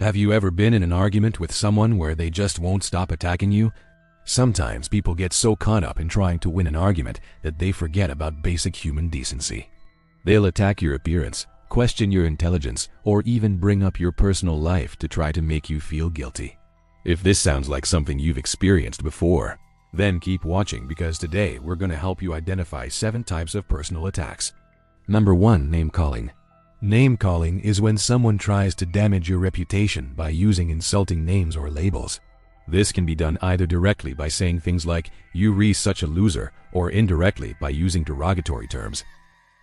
Have you ever been in an argument with someone where they just won't stop attacking you? Sometimes people get so caught up in trying to win an argument that they forget about basic human decency. They'll attack your appearance, question your intelligence, or even bring up your personal life to try to make you feel guilty. If this sounds like something you've experienced before, then keep watching, because today we're going to help you identify 7 types of personal attacks. Number 1. Name-calling. Name-calling is when someone tries to damage your reputation by using insulting names or labels. This can be done either directly by saying things like, "You re such a loser," or indirectly by using derogatory terms.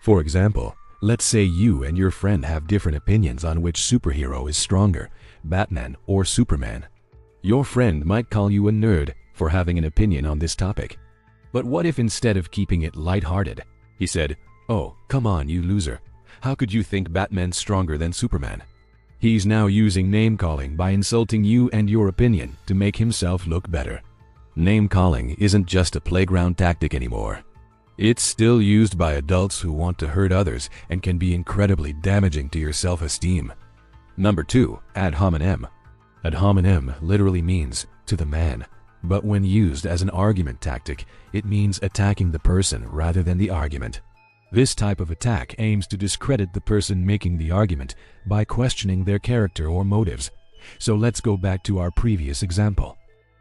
For example, let's say you and your friend have different opinions on which superhero is stronger, Batman or Superman. Your friend might call you a nerd for having an opinion on this topic. But what if instead of keeping it lighthearted, he said, "Oh, come on, you loser. How could you think Batman's stronger than Superman?" He's now using name-calling by insulting you and your opinion to make himself look better. Name-calling isn't just a playground tactic anymore. It's still used by adults who want to hurt others and can be incredibly damaging to your self-esteem. Number 2. Ad hominem. Ad hominem literally means "to the man," but when used as an argument tactic, it means attacking the person rather than the argument. This type of attack aims to discredit the person making the argument by questioning their character or motives. So let's go back to our previous example.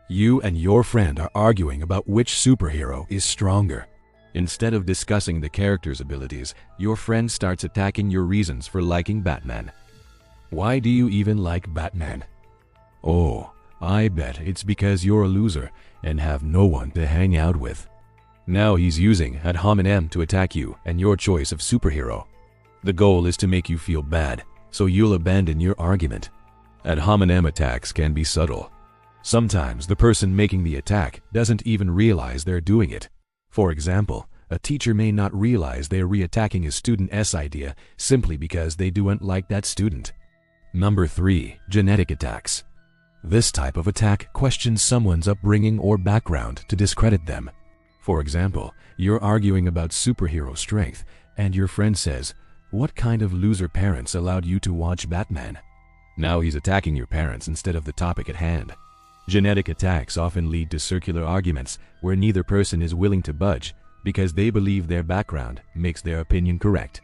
You and your friend are arguing about which superhero is stronger. Instead of discussing the character's abilities, your friend starts attacking your reasons for liking Batman. Why do you even like Batman? Oh, I bet it's because you're a loser and have no one to hang out with. Now he's using ad hominem to attack you and your choice of superhero. The goal is to make you feel bad, so you'll abandon your argument. Ad hominem attacks can be subtle. Sometimes the person making the attack doesn't even realize they're doing it. For example, a teacher may not realize they're re-attacking a student's idea simply because they don't like that student. Number 3. Genetic attacks. This type of attack questions someone's upbringing or background to discredit them. For example, you're arguing about superhero strength, and your friend says, "What kind of loser parents allowed you to watch Batman?" Now he's attacking your parents instead of the topic at hand. Genetic attacks often lead to circular arguments where neither person is willing to budge because they believe their background makes their opinion correct.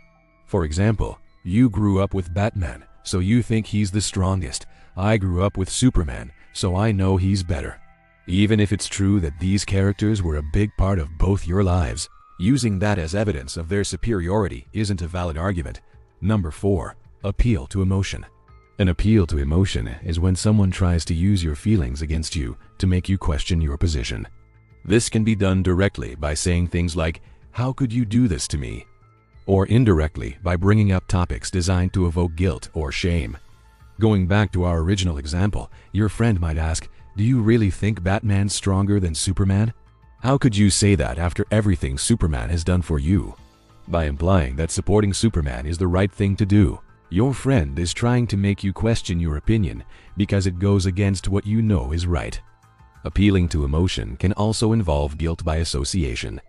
For example, you grew up with Batman, so you think he's the strongest. I grew up with Superman, so I know he's better. Even if it's true that these characters were a big part of both your lives, using that as evidence of their superiority isn't a valid argument. Number 4. Appeal to emotion. An appeal to emotion is when someone tries to use your feelings against you to make you question your position. This can be done directly by saying things like, "How could you do this to me?" or indirectly by bringing up topics designed to evoke guilt or shame. Going back to our original example, your friend might ask, "Do you really think Batman's stronger than Superman? How could you say that after everything Superman has done for you?" By implying that supporting Superman is the right thing to do, your friend is trying to make you question your opinion because it goes against what you know is right. Appealing to emotion can also involve guilt by association.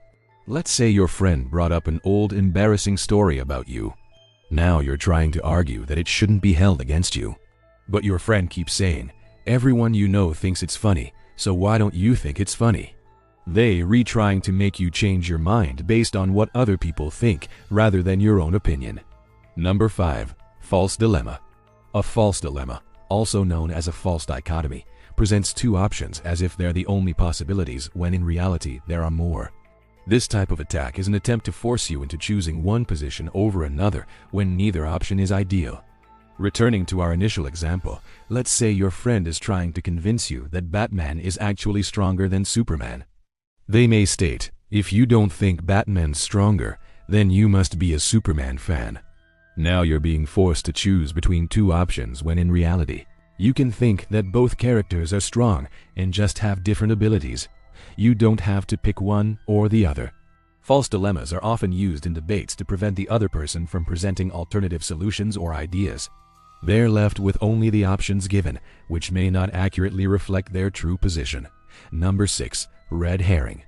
Let's say your friend brought up an old embarrassing story about you. Now you're trying to argue that it shouldn't be held against you. But your friend keeps saying, "Everyone you know thinks it's funny, so why don't you think it's funny?" They trying to make you change your mind based on what other people think rather than your own opinion. Number 5. False dilemma. A false dilemma, also known as a false dichotomy, presents two options as if they're the only possibilities when in reality there are more. This type of attack is an attempt to force you into choosing one position over another when neither option is ideal. Returning to our initial example, let's say your friend is trying to convince you that Batman is actually stronger than Superman. They may state, "If you don't think Batman's stronger, then you must be a Superman fan." Now you're being forced to choose between two options when in reality, you can think that both characters are strong and just have different abilities. You don't have to pick one or the other. False dilemmas are often used in debates to prevent the other person from presenting alternative solutions or ideas. They're left with only the options given, which may not accurately reflect their true position. Number 6. Red herring.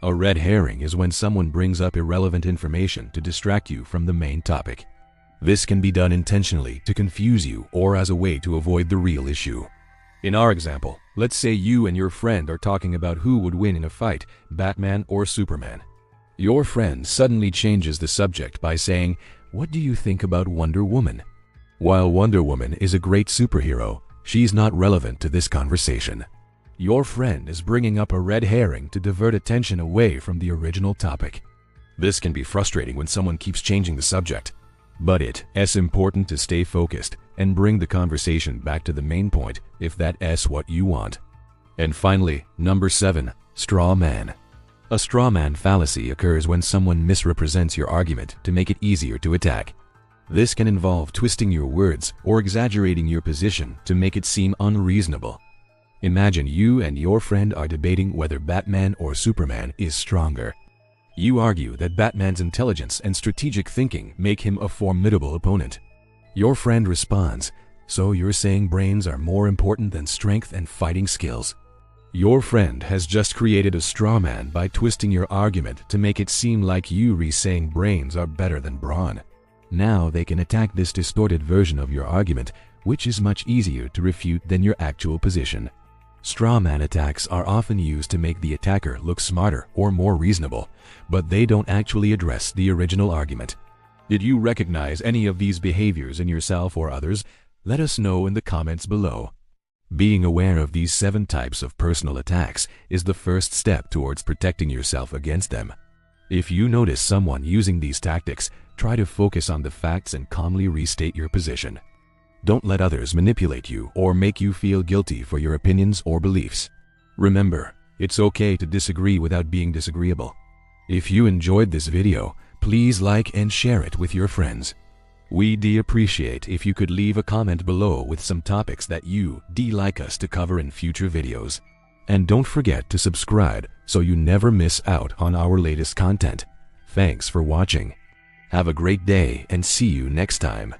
A red herring is when someone brings up irrelevant information to distract you from the main topic. This can be done intentionally to confuse you or as a way to avoid the real issue. In our example, let's say you and your friend are talking about who would win in a fight, Batman or Superman. Your friend suddenly changes the subject by saying, "What do you think about Wonder Woman?" While Wonder Woman is a great superhero, she's not relevant to this conversation. Your friend is bringing up a red herring to divert attention away from the original topic. This can be frustrating when someone keeps changing the subject, but it's important to stay focused and bring the conversation back to the main point if that's what you want. And finally, number 7, straw man. A straw man fallacy occurs when someone misrepresents your argument to make it easier to attack. This can involve twisting your words or exaggerating your position to make it seem unreasonable. Imagine you and your friend are debating whether Batman or Superman is stronger. You argue that Batman's intelligence and strategic thinking make him a formidable opponent. Your friend responds, "So you're saying brains are more important than strength and fighting skills?" Your friend has just created a straw man by twisting your argument to make it seem like you saying brains are better than brawn. Now they can attack this distorted version of your argument, which is much easier to refute than your actual position. Straw man attacks are often used to make the attacker look smarter or more reasonable, but they don't actually address the original argument. Did you recognize any of these behaviors in yourself or others? Let us know in the comments below. Being aware of these 7 types of personal attacks is the first step towards protecting yourself against them. If you notice someone using these tactics, try to focus on the facts and calmly restate your position. Don't let others manipulate you or make you feel guilty for your opinions or beliefs. Remember, it's okay to disagree without being disagreeable. If you enjoyed this video, please like and share it with your friends. We'd appreciate if you could leave a comment below with some topics that you'd like us to cover in future videos. And don't forget to subscribe so you never miss out on our latest content. Thanks for watching. Have a great day and see you next time.